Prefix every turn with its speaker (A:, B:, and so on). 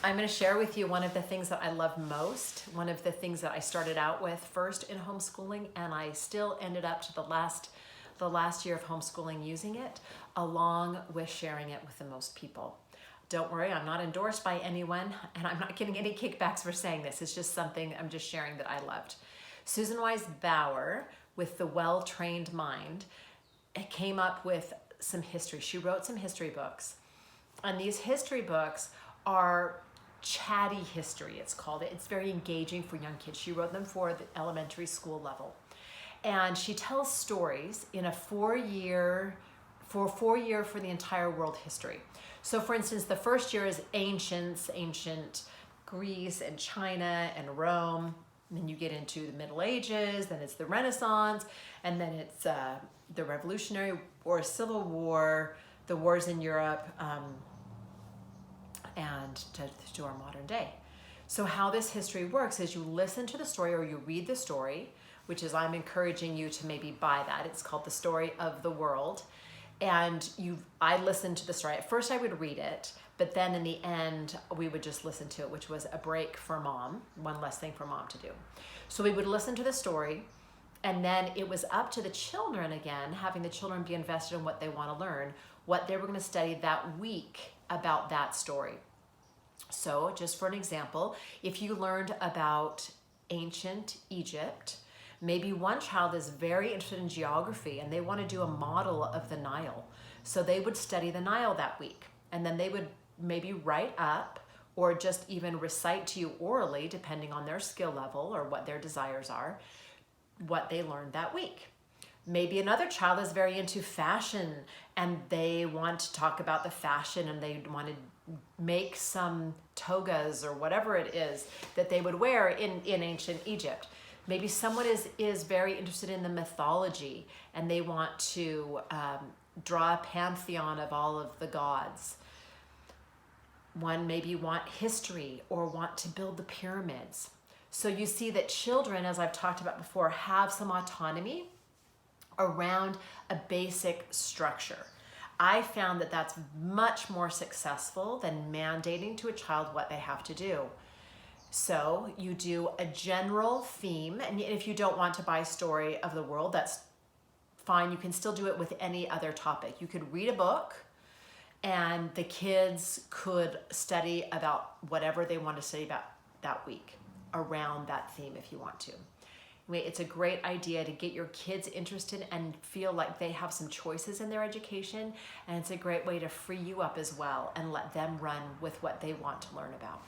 A: I'm going to share with you one of the things that I love most, one of the things that I started out with first in homeschooling, and I still ended up to the last year of homeschooling using it, along with sharing it with the most people. Don't worry, I'm not endorsed by anyone, and I'm not getting any kickbacks for saying this. It's just something I'm just sharing that I loved. Susan Wise Bauer, with The Well-Trained Mind, came up with some history. She wrote some history books, and these history books are chatty history, it's called it. It's very engaging for young kids. She wrote them for the elementary school level. And she tells stories in a 4-year for the entire world history. So for instance, the first year is ancient Greece and China and Rome. And then you get into the Middle Ages, then it's the Renaissance, and then it's the Revolutionary or Civil War, the wars in Europe, and to our modern day. So how this history works is you listen to the story or you read the story, which is, I'm encouraging you to maybe buy that. It's called The Story of the World. And I listened to the story. At first I would read it, but then in the end we would just listen to it, which was a break for mom, one less thing for mom to do. So we would listen to the story, and then it was up to the children again, having the children be invested in what they want to learn, what they were going to study that week about that story. So just for an example, if you learned about ancient Egypt, maybe one child is very interested in geography and they want to do a model of the Nile. So they would study the Nile that week, and then they would maybe write up or just even recite to you orally, depending on their skill level or what their desires are, what they learned that week. Maybe another child is very into fashion and they want to talk about the fashion, and they want to make some togas or whatever it is that they would wear in ancient Egypt. Maybe someone is very interested in the mythology and they want to draw a pantheon of all of the gods. One maybe want history or want to build the pyramids. So you see that children, as I've talked about before, have some autonomy around a basic structure. I found that that's much more successful than mandating to a child what they have to do. So you do a general theme, and if you don't want to buy Story of the World, that's fine. You can still do it with any other topic. You could read a book, and the kids could study about whatever they want to study about that week around that theme if you want to. It's a great idea to get your kids interested and feel like they have some choices in their education, and it's a great way to free you up as well and let them run with what they want to learn about.